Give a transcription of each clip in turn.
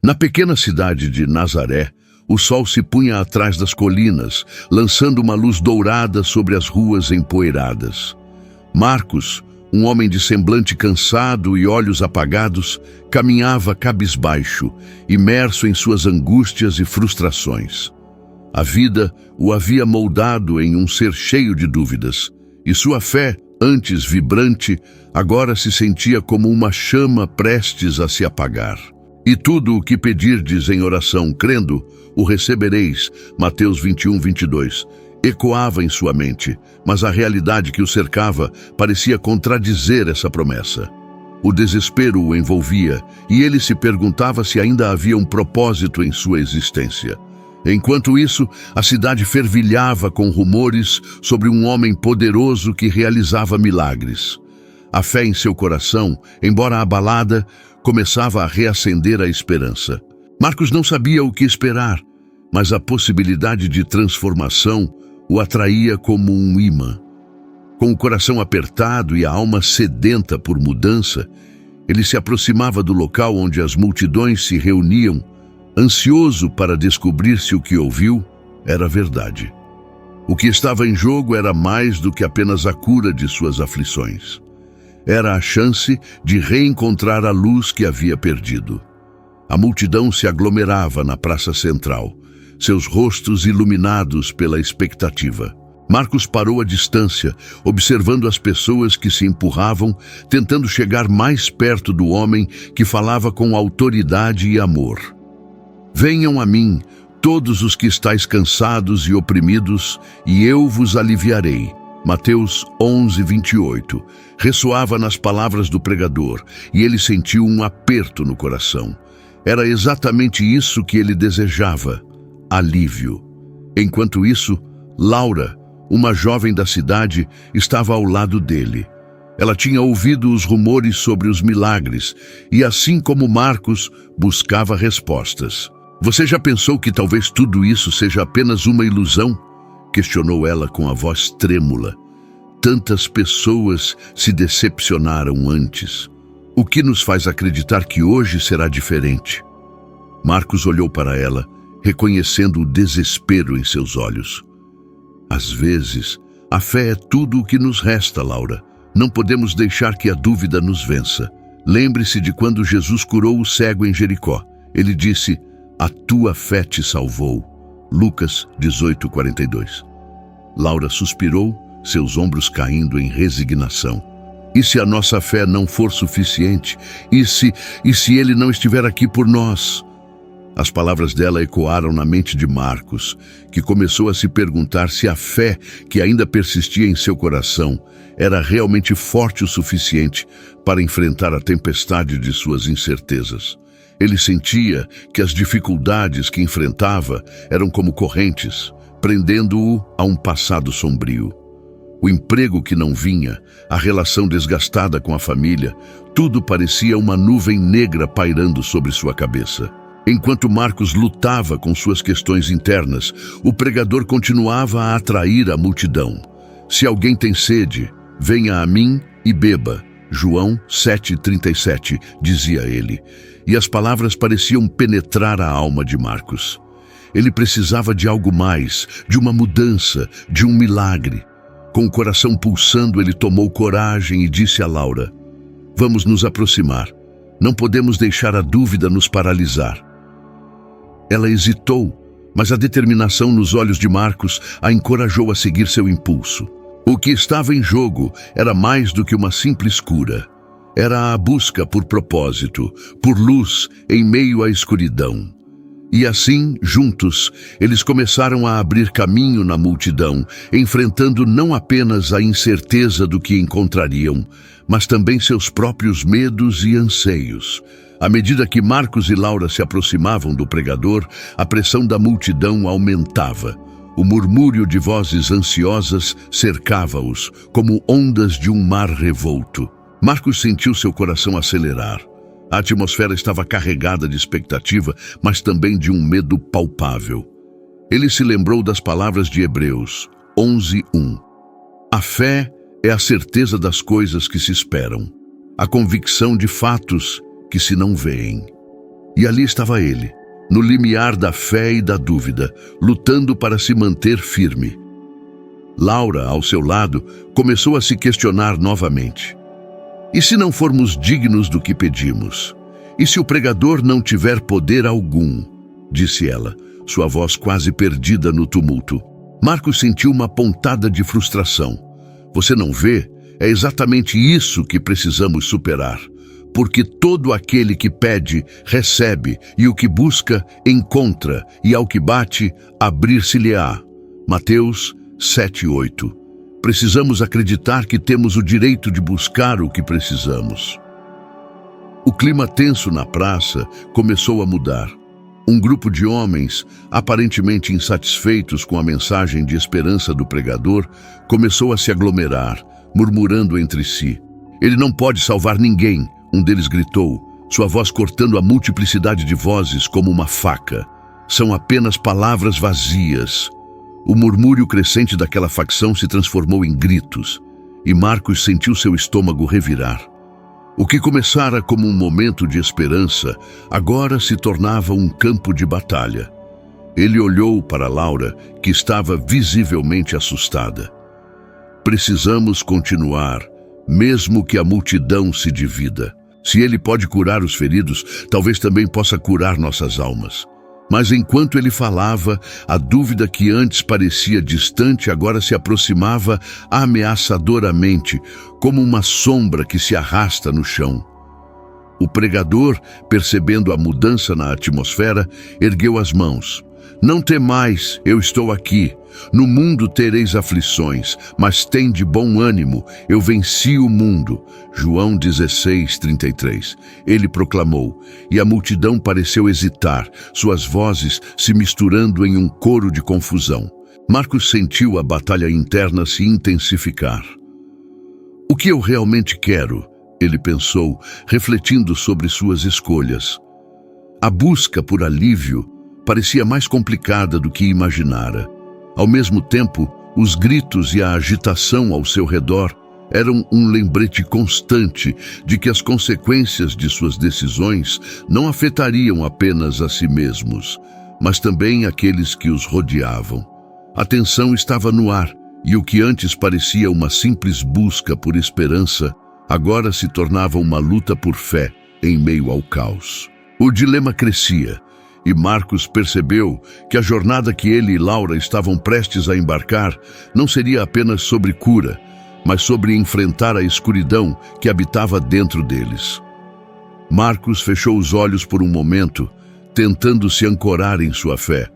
Na pequena cidade de Nazaré, o sol se punha atrás das colinas, lançando uma luz dourada sobre as ruas empoeiradas. Marcos, um homem de semblante cansado e olhos apagados, caminhava cabisbaixo, imerso em suas angústias e frustrações. A vida o havia moldado em um ser cheio de dúvidas, e sua fé, antes vibrante, agora se sentia como uma chama prestes a se apagar. E tudo o que pedirdes em oração, crendo, o recebereis, Mateus 21:22, ecoava em sua mente, mas a realidade que o cercava parecia contradizer essa promessa. O desespero o envolvia, e ele se perguntava se ainda havia um propósito em sua existência. Enquanto isso, a cidade fervilhava com rumores sobre um homem poderoso que realizava milagres. A fé em seu coração, embora abalada, começava a reacender a esperança. Marcos não sabia o que esperar, mas a possibilidade de transformação o atraía como um imã. Com o coração apertado e a alma sedenta por mudança, ele se aproximava do local onde as multidões se reuniam, ansioso para descobrir se o que ouviu era verdade. O que estava em jogo era mais do que apenas a cura de suas aflições. Era a chance de reencontrar a luz que havia perdido. A multidão se aglomerava na praça central, seus rostos iluminados pela expectativa. Marcos parou à distância, observando as pessoas que se empurravam, tentando chegar mais perto do homem que falava com autoridade e amor. Venham a mim, todos os que estáis cansados e oprimidos, e eu vos aliviarei. Mateus 11:28. Ressoava nas palavras do pregador, e ele sentiu um aperto no coração. Era exatamente isso que ele desejava: alívio. Enquanto isso, Laura, uma jovem da cidade, estava ao lado dele. Ela tinha ouvido os rumores sobre os milagres e, assim como Marcos, buscava respostas. Você já pensou que talvez tudo isso seja apenas uma ilusão? Questionou ela com a voz trêmula. Tantas pessoas se decepcionaram antes. O que nos faz acreditar que hoje será diferente? Marcos olhou para ela, reconhecendo o desespero em seus olhos. Às vezes, a fé é tudo o que nos resta, Laura. Não podemos deixar que a dúvida nos vença. Lembre-se de quando Jesus curou o cego em Jericó. Ele disse: "A tua fé te salvou." Lucas 18:42. Laura suspirou, seus ombros caindo em resignação. E se a nossa fé não for suficiente? E se ele não estiver aqui por nós? As palavras dela ecoaram na mente de Marcos, que começou a se perguntar se a fé que ainda persistia em seu coração era realmente forte o suficiente para enfrentar a tempestade de suas incertezas. Ele sentia que as dificuldades que enfrentava eram como correntes, prendendo-o a um passado sombrio. O emprego que não vinha, a relação desgastada com a família, tudo parecia uma nuvem negra pairando sobre sua cabeça. Enquanto Marcos lutava com suas questões internas, o pregador continuava a atrair a multidão. Se alguém tem sede, venha a mim e beba. João 7:37, dizia ele. E as palavras pareciam penetrar a alma de Marcos. Ele precisava de algo mais, de uma mudança, de um milagre. Com o coração pulsando, ele tomou coragem e disse a Laura: "Vamos nos aproximar. Não podemos deixar a dúvida nos paralisar." Ela hesitou, mas a determinação nos olhos de Marcos a encorajou a seguir seu impulso. O que estava em jogo era mais do que uma simples cura. Era a busca por propósito, por luz em meio à escuridão. E assim, juntos, eles começaram a abrir caminho na multidão, enfrentando não apenas a incerteza do que encontrariam, mas também seus próprios medos e anseios. À medida que Marcos e Laura se aproximavam do pregador, a pressão da multidão aumentava. O murmúrio de vozes ansiosas cercava-os, como ondas de um mar revolto. Marcos sentiu seu coração acelerar. A atmosfera estava carregada de expectativa, mas também de um medo palpável. Ele se lembrou das palavras de Hebreus 11:1. A fé é a certeza das coisas que se esperam, a convicção de fatos que se não veem. E ali estava ele, no limiar da fé e da dúvida, lutando para se manter firme. Laura, ao seu lado, começou a se questionar novamente. E se não formos dignos do que pedimos? E se o pregador não tiver poder algum? Disse ela, sua voz quase perdida no tumulto. Marcos sentiu uma pontada de frustração. Você não vê? É exatamente isso que precisamos superar. Porque todo aquele que pede, recebe, e o que busca, encontra, e ao que bate, abrir-se-lhe-á. Mateus 7:8. Precisamos acreditar que temos o direito de buscar o que precisamos. O clima tenso na praça começou a mudar. Um grupo de homens, aparentemente insatisfeitos com a mensagem de esperança do pregador, começou a se aglomerar, murmurando entre si. Ele não pode salvar ninguém, um deles gritou, sua voz cortando a multiplicidade de vozes como uma faca. São apenas palavras vazias. O murmúrio crescente daquela facção se transformou em gritos, e Marcos sentiu seu estômago revirar. O que começara como um momento de esperança, agora se tornava um campo de batalha. Ele olhou para Laura, que estava visivelmente assustada. Precisamos continuar, mesmo que a multidão se divida. Se ele pode curar os feridos, talvez também possa curar nossas almas. Mas enquanto ele falava, a dúvida que antes parecia distante agora se aproximava ameaçadoramente, como uma sombra que se arrasta no chão. O pregador, percebendo a mudança na atmosfera, ergueu as mãos. Não temais, eu estou aqui. No mundo tereis aflições, mas tende bom ânimo, eu venci o mundo. João 16:33. Ele proclamou, e a multidão pareceu hesitar, suas vozes se misturando em um coro de confusão. Marcos sentiu a batalha interna se intensificar. O que eu realmente quero? Ele pensou, refletindo sobre suas escolhas. A busca por alívio parecia mais complicada do que imaginara. Ao mesmo tempo, os gritos e a agitação ao seu redor eram um lembrete constante de que as consequências de suas decisões não afetariam apenas a si mesmos, mas também aqueles que os rodeavam. A tensão estava no ar, e o que antes parecia uma simples busca por esperança, agora se tornava uma luta por fé em meio ao caos. O dilema crescia, e Marcos percebeu que a jornada que ele e Laura estavam prestes a embarcar não seria apenas sobre cura, mas sobre enfrentar a escuridão que habitava dentro deles. Marcos fechou os olhos por um momento, tentando se ancorar em sua fé,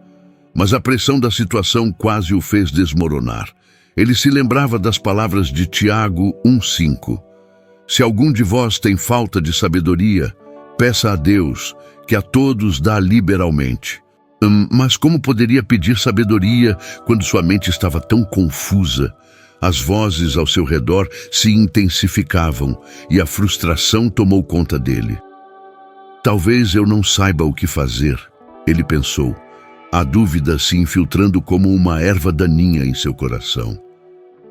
mas a pressão da situação quase o fez desmoronar. Ele se lembrava das palavras de Tiago 1:5. Se algum de vós tem falta de sabedoria, peça a Deus, que a todos dá liberalmente. Mas como poderia pedir sabedoria quando sua mente estava tão confusa? As vozes ao seu redor se intensificavam e a frustração tomou conta dele. Talvez eu não saiba o que fazer, ele pensou, a dúvida se infiltrando como uma erva daninha em seu coração.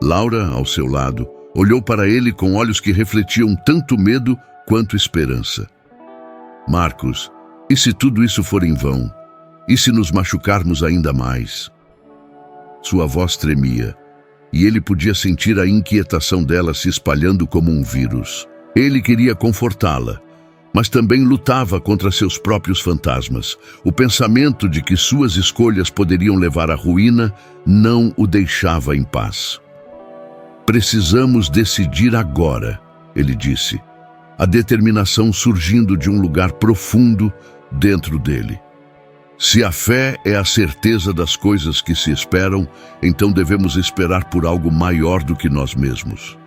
Laura, ao seu lado, olhou para ele com olhos que refletiam tanto medo quanto esperança. Marcos, e se tudo isso for em vão? E se nos machucarmos ainda mais? Sua voz tremia, e ele podia sentir a inquietação dela se espalhando como um vírus. Ele queria confortá-la, mas também lutava contra seus próprios fantasmas. O pensamento de que suas escolhas poderiam levar à ruína não o deixava em paz. Precisamos decidir agora, ele disse, a determinação surgindo de um lugar profundo dentro dele. Se a fé é a certeza das coisas que se esperam, então devemos esperar por algo maior do que nós mesmos.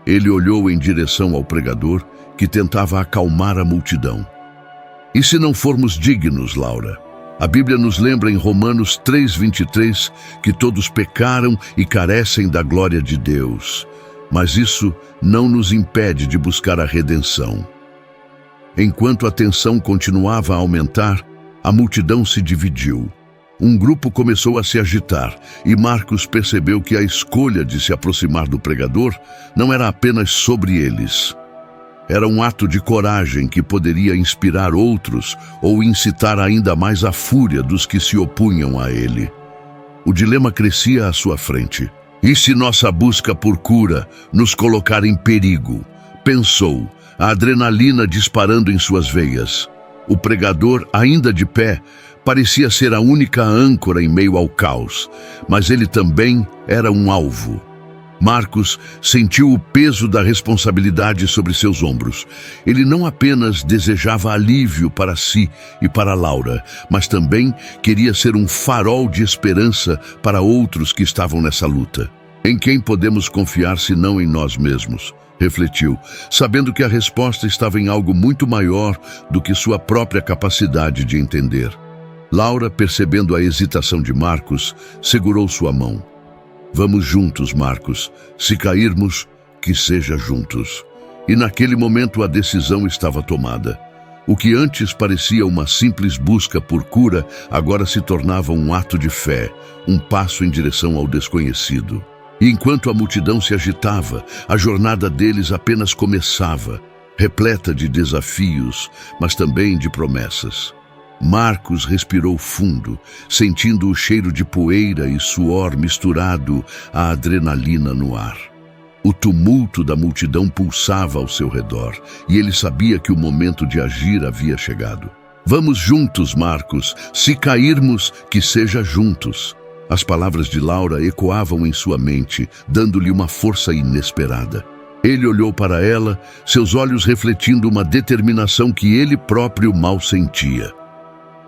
Ele olhou em direção ao pregador, que tentava acalmar a multidão. E se não formos dignos, Laura? A Bíblia nos lembra em Romanos 3:23 que todos pecaram e carecem da glória de Deus. Mas isso não nos impede de buscar a redenção. Enquanto a tensão continuava a aumentar, a multidão se dividiu. Um grupo começou a se agitar e Marcos percebeu que a escolha de se aproximar do pregador não era apenas sobre eles. Era um ato de coragem que poderia inspirar outros ou incitar ainda mais a fúria dos que se opunham a ele. O dilema crescia à sua frente. E se nossa busca por cura nos colocar em perigo? Pensou, a adrenalina disparando em suas veias. O pregador, ainda de pé, parecia ser a única âncora em meio ao caos, mas ele também era um alvo. Marcos sentiu o peso da responsabilidade sobre seus ombros. Ele não apenas desejava alívio para si e para Laura, mas também queria ser um farol de esperança para outros que estavam nessa luta. Em quem podemos confiar se não em nós mesmos? Refletiu, sabendo que a resposta estava em algo muito maior do que sua própria capacidade de entender. Laura, percebendo a hesitação de Marcos, segurou sua mão. Vamos juntos, Marcos. Se cairmos, que seja juntos. E naquele momento a decisão estava tomada. O que antes parecia uma simples busca por cura, agora se tornava um ato de fé, um passo em direção ao desconhecido. E enquanto a multidão se agitava, a jornada deles apenas começava, repleta de desafios, mas também de promessas. Marcos respirou fundo, sentindo o cheiro de poeira e suor misturado à adrenalina no ar. O tumulto da multidão pulsava ao seu redor, e ele sabia que o momento de agir havia chegado. Vamos juntos, Marcos. Se cairmos, que seja juntos. As palavras de Laura ecoavam em sua mente, dando-lhe uma força inesperada. Ele olhou para ela, seus olhos refletindo uma determinação que ele próprio mal sentia.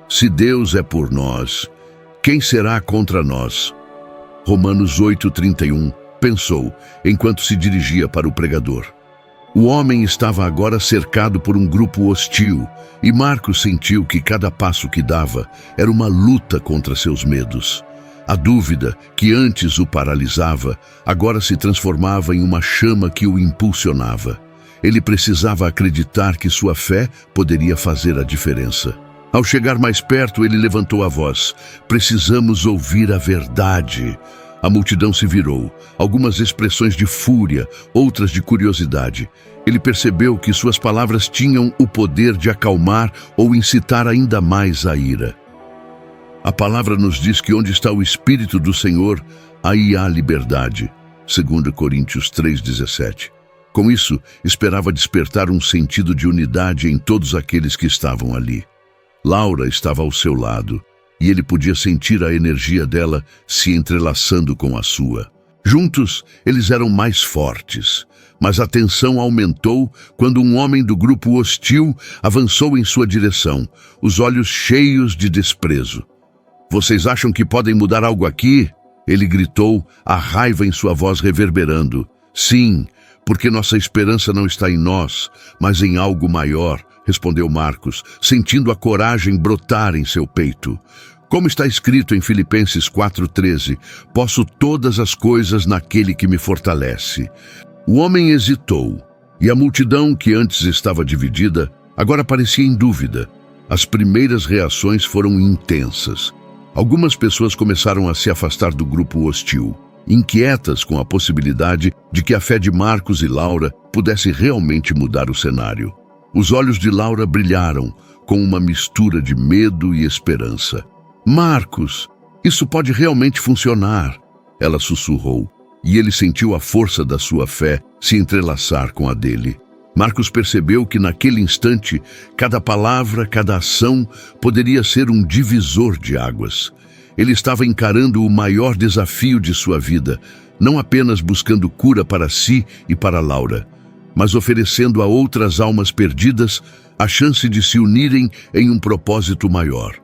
Se Deus é por nós, quem será contra nós? Romanos 8:31, pensou, enquanto se dirigia para o pregador. O homem estava agora cercado por um grupo hostil, e Marcos sentiu que cada passo que dava era uma luta contra seus medos. A dúvida, que antes o paralisava, agora se transformava em uma chama que o impulsionava. Ele precisava acreditar que sua fé poderia fazer a diferença. Ao chegar mais perto, ele levantou a voz. Precisamos ouvir a verdade. A multidão se virou, algumas expressões de fúria, outras de curiosidade. Ele percebeu que suas palavras tinham o poder de acalmar ou incitar ainda mais a ira. A palavra nos diz que onde está o Espírito do Senhor, aí há liberdade. 2 Coríntios 3:17. Com isso, esperava despertar um sentido de unidade em todos aqueles que estavam ali. Laura estava ao seu lado, e ele podia sentir a energia dela se entrelaçando com a sua. Juntos, eles eram mais fortes, mas a tensão aumentou quando um homem do grupo hostil avançou em sua direção, os olhos cheios de desprezo. Vocês acham que podem mudar algo aqui? Ele gritou, a raiva em sua voz reverberando. Sim, porque nossa esperança não está em nós, mas em algo maior, respondeu Marcos, sentindo a coragem brotar em seu peito. Como está escrito em Filipenses 4:13, posso todas as coisas naquele que me fortalece. O homem hesitou, e a multidão, que antes estava dividida, agora parecia em dúvida. As primeiras reações foram intensas. Algumas pessoas começaram a se afastar do grupo hostil, inquietas com a possibilidade de que a fé de Marcos e Laura pudesse realmente mudar o cenário. Os olhos de Laura brilharam com uma mistura de medo e esperança. Marcos, isso pode realmente funcionar, ela sussurrou, e ele sentiu a força da sua fé se entrelaçar com a dele. Marcos percebeu que naquele instante, cada palavra, cada ação poderia ser um divisor de águas. Ele estava encarando o maior desafio de sua vida, não apenas buscando cura para si e para Laura, mas oferecendo a outras almas perdidas a chance de se unirem em um propósito maior.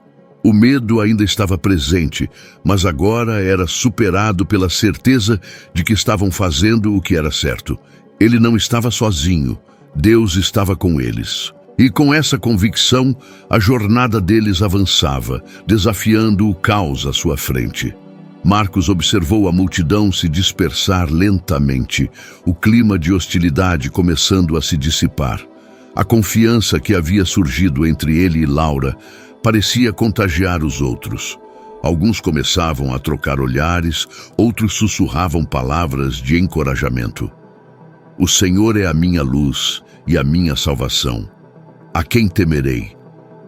O medo ainda estava presente, mas agora era superado pela certeza de que estavam fazendo o que era certo. Ele não estava sozinho, Deus estava com eles. E com essa convicção, a jornada deles avançava, desafiando o caos à sua frente. Marcos observou a multidão se dispersar lentamente, o clima de hostilidade começando a se dissipar. A confiança que havia surgido entre ele e Laura parecia contagiar os outros. Alguns começavam a trocar olhares, outros sussurravam palavras de encorajamento. O Senhor é a minha luz e a minha salvação. A quem temerei?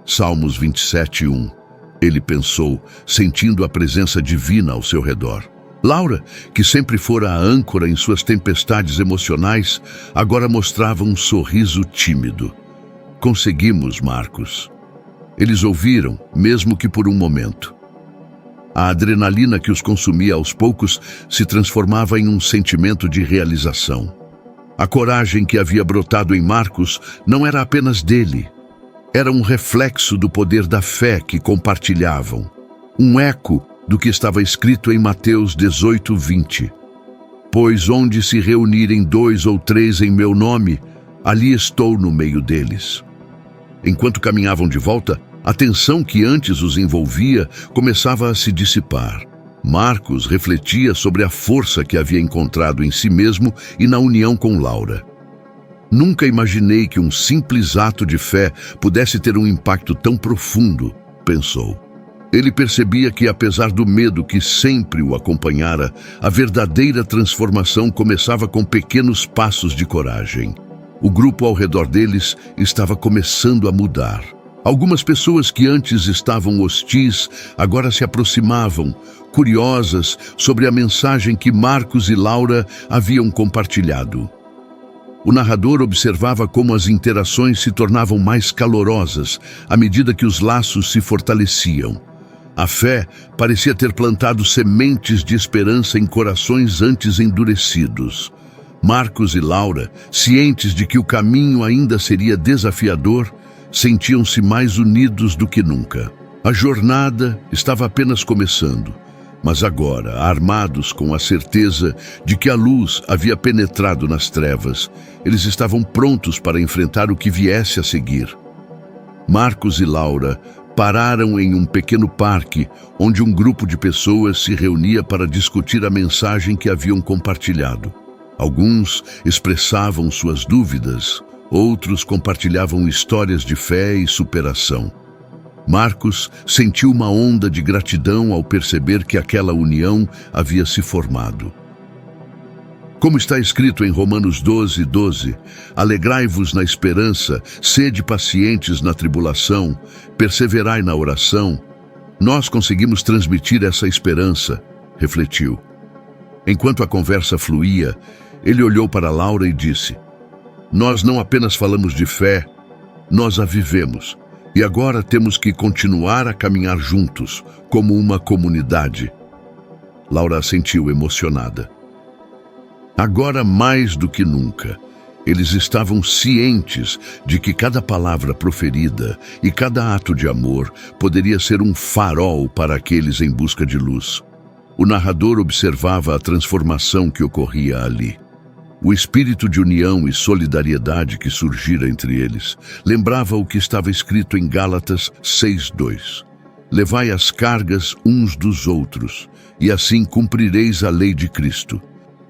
Salmos 27:1. Ele pensou, sentindo a presença divina ao seu redor. Laura, que sempre fora a âncora em suas tempestades emocionais, agora mostrava um sorriso tímido. Conseguimos, Marcos. Eles ouviram, mesmo que por um momento. A adrenalina que os consumia aos poucos se transformava em um sentimento de realização. A coragem que havia brotado em Marcos não era apenas dele. Era um reflexo do poder da fé que compartilhavam. Um eco do que estava escrito em Mateus 18:20. Pois onde se reunirem 2 ou 3 em meu nome, ali estou no meio deles. Enquanto caminhavam de volta, a tensão que antes os envolvia começava a se dissipar. Marcos refletia sobre a força que havia encontrado em si mesmo e na união com Laura. Nunca imaginei que um simples ato de fé pudesse ter um impacto tão profundo, pensou. Ele percebia que, apesar do medo que sempre o acompanhara, a verdadeira transformação começava com pequenos passos de coragem. O grupo ao redor deles estava começando a mudar. Algumas pessoas que antes estavam hostis agora se aproximavam, curiosas sobre a mensagem que Marcos e Laura haviam compartilhado. O narrador observava como as interações se tornavam mais calorosas à medida que os laços se fortaleciam. A fé parecia ter plantado sementes de esperança em corações antes endurecidos. Marcos e Laura, cientes de que o caminho ainda seria desafiador, sentiam-se mais unidos do que nunca. A jornada estava apenas começando, mas agora, armados com a certeza de que a luz havia penetrado nas trevas, eles estavam prontos para enfrentar o que viesse a seguir. Marcos e Laura pararam em um pequeno parque onde um grupo de pessoas se reunia para discutir a mensagem que haviam compartilhado. Alguns expressavam suas dúvidas, outros compartilhavam histórias de fé e superação. Marcos sentiu uma onda de gratidão ao perceber que aquela união havia se formado. Como está escrito em Romanos 12:12, alegrai-vos na esperança, sede pacientes na tribulação, perseverai na oração. Nós conseguimos transmitir essa esperança, refletiu. Enquanto a conversa fluía, ele olhou para Laura e disse: nós não apenas falamos de fé, nós a vivemos. E agora temos que continuar a caminhar juntos, como uma comunidade. Laura assentiu emocionada. Agora mais do que nunca, eles estavam cientes de que cada palavra proferida e cada ato de amor poderia ser um farol para aqueles em busca de luz. O narrador observava a transformação que ocorria ali. O espírito de união e solidariedade que surgira entre eles lembrava o que estava escrito em Gálatas 6:2. Levai as cargas uns dos outros, e assim cumprireis a lei de Cristo.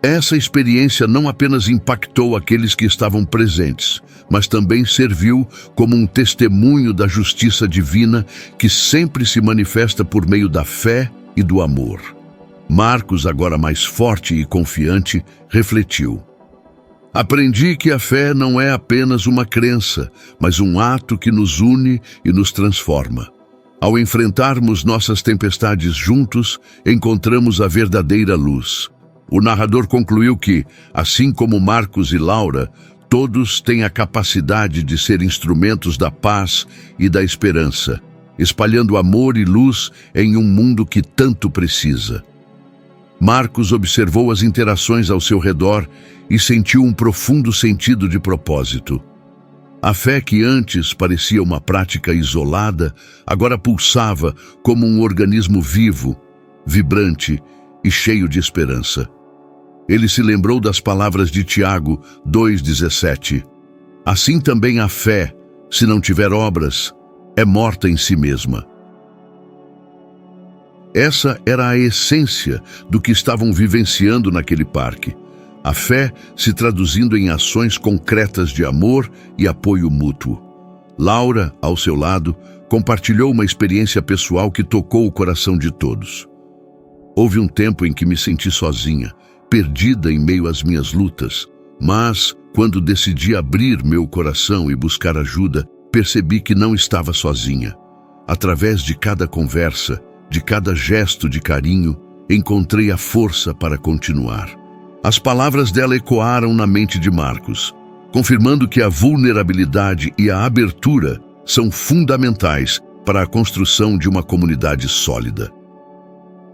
Essa experiência não apenas impactou aqueles que estavam presentes, mas também serviu como um testemunho da justiça divina que sempre se manifesta por meio da fé e do amor. Marcos, agora mais forte e confiante, refletiu. Aprendi que a fé não é apenas uma crença, mas um ato que nos une e nos transforma. Ao enfrentarmos nossas tempestades juntos, encontramos a verdadeira luz. O narrador concluiu que, assim como Marcos e Laura, todos têm a capacidade de ser instrumentos da paz e da esperança, espalhando amor e luz em um mundo que tanto precisa. Marcos observou as interações ao seu redor e sentiu um profundo sentido de propósito. A fé que antes parecia uma prática isolada, agora pulsava como um organismo vivo, vibrante e cheio de esperança. Ele se lembrou das palavras de Tiago 2,17. Assim também a fé, se não tiver obras, é morta em si mesma. Essa era a essência do que estavam vivenciando naquele parque. A fé se traduzindo em ações concretas de amor e apoio mútuo. Laura, ao seu lado, compartilhou uma experiência pessoal que tocou o coração de todos. Houve um tempo em que me senti sozinha, perdida em meio às minhas lutas, Mas, quando decidi abrir meu coração e buscar ajuda, percebi que não estava sozinha. Através de cada conversa, de cada gesto de carinho, encontrei a força para continuar. As palavras dela ecoaram na mente de Marcos, confirmando que a vulnerabilidade e a abertura são fundamentais para a construção de uma comunidade sólida.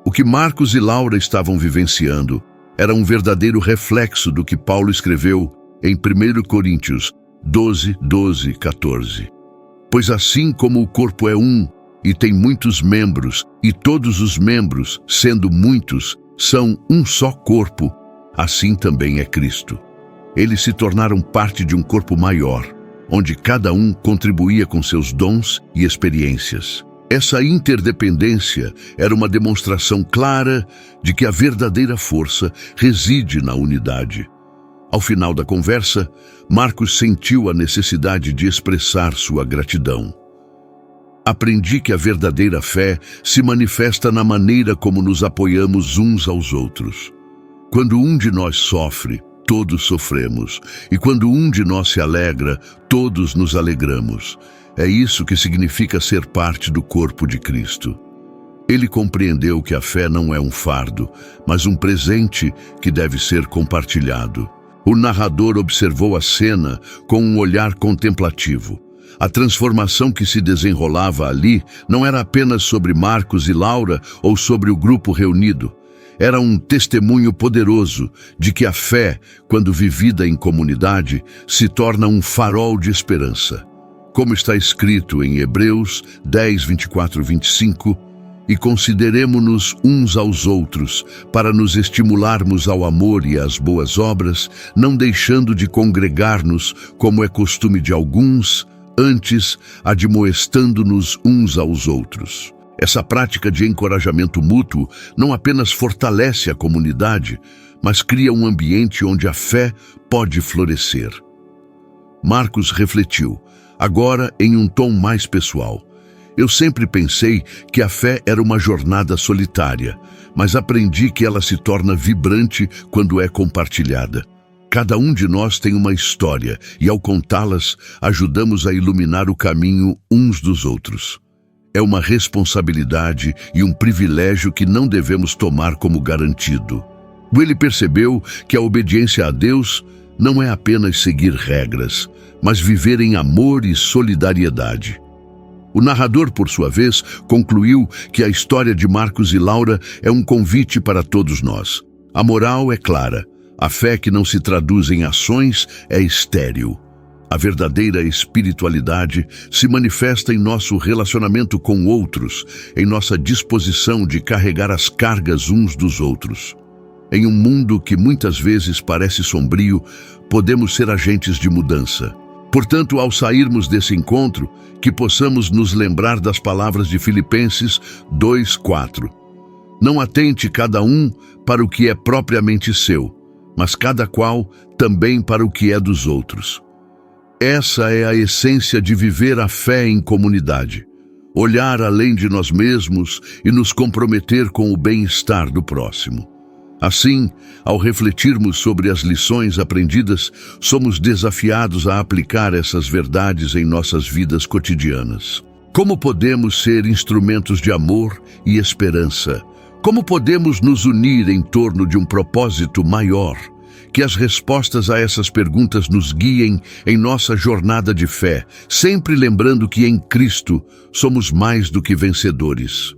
O que Marcos e Laura estavam vivenciando era um verdadeiro reflexo do que Paulo escreveu em 1 Coríntios 12:14. Pois assim como o corpo é um e tem muitos membros, e todos os membros, sendo muitos, são um só corpo, assim também é Cristo. Eles se tornaram parte de um corpo maior, onde cada um contribuía com seus dons e experiências. Essa interdependência era uma demonstração clara de que a verdadeira força reside na unidade. Ao final da conversa, Marcos sentiu a necessidade de expressar sua gratidão. Aprendi que a verdadeira fé se manifesta na maneira como nos apoiamos uns aos outros. Quando um de nós sofre, todos sofremos, e quando um de nós se alegra, todos nos alegramos. É isso que significa ser parte do corpo de Cristo. Ele compreendeu que a fé não é um fardo, mas um presente que deve ser compartilhado. O narrador observou a cena com um olhar contemplativo. A transformação que se desenrolava ali não era apenas sobre Marcos e Laura ou sobre o grupo reunido. Era um testemunho poderoso de que a fé, quando vivida em comunidade, se torna um farol de esperança. Como está escrito em Hebreus 10:24-25, e consideremo-nos uns aos outros, para nos estimularmos ao amor e às boas obras, não deixando de congregar-nos, como é costume de alguns, antes admoestando-nos uns aos outros. Essa prática de encorajamento mútuo não apenas fortalece a comunidade, mas cria um ambiente onde a fé pode florescer. Marcos refletiu, agora em um tom mais pessoal. Eu sempre pensei que a fé era uma jornada solitária, mas aprendi que ela se torna vibrante quando é compartilhada. Cada um de nós tem uma história e, ao contá-las, ajudamos a iluminar o caminho uns dos outros. É uma responsabilidade e um privilégio que não devemos tomar como garantido. Ele percebeu que a obediência a Deus não é apenas seguir regras, mas viver em amor e solidariedade. O narrador, por sua vez, concluiu que a história de Marcos e Laura é um convite para todos nós. A moral é clara. A fé que não se traduz em ações é estéril. A verdadeira espiritualidade se manifesta em nosso relacionamento com outros, em nossa disposição de carregar as cargas uns dos outros. Em um mundo que muitas vezes parece sombrio, podemos ser agentes de mudança. Portanto, ao sairmos desse encontro, que possamos nos lembrar das palavras de Filipenses 2:4. Não atente cada um para o que é propriamente seu, mas cada qual também para o que é dos outros. Essa é a essência de viver a fé em comunidade. Olhar além de nós mesmos e nos comprometer com o bem-estar do próximo. Assim, ao refletirmos sobre as lições aprendidas, somos desafiados a aplicar essas verdades em nossas vidas cotidianas. Como podemos ser instrumentos de amor e esperança? Como podemos nos unir em torno de um propósito maior? Que as respostas a essas perguntas nos guiem em nossa jornada de fé, sempre lembrando que em Cristo somos mais do que vencedores.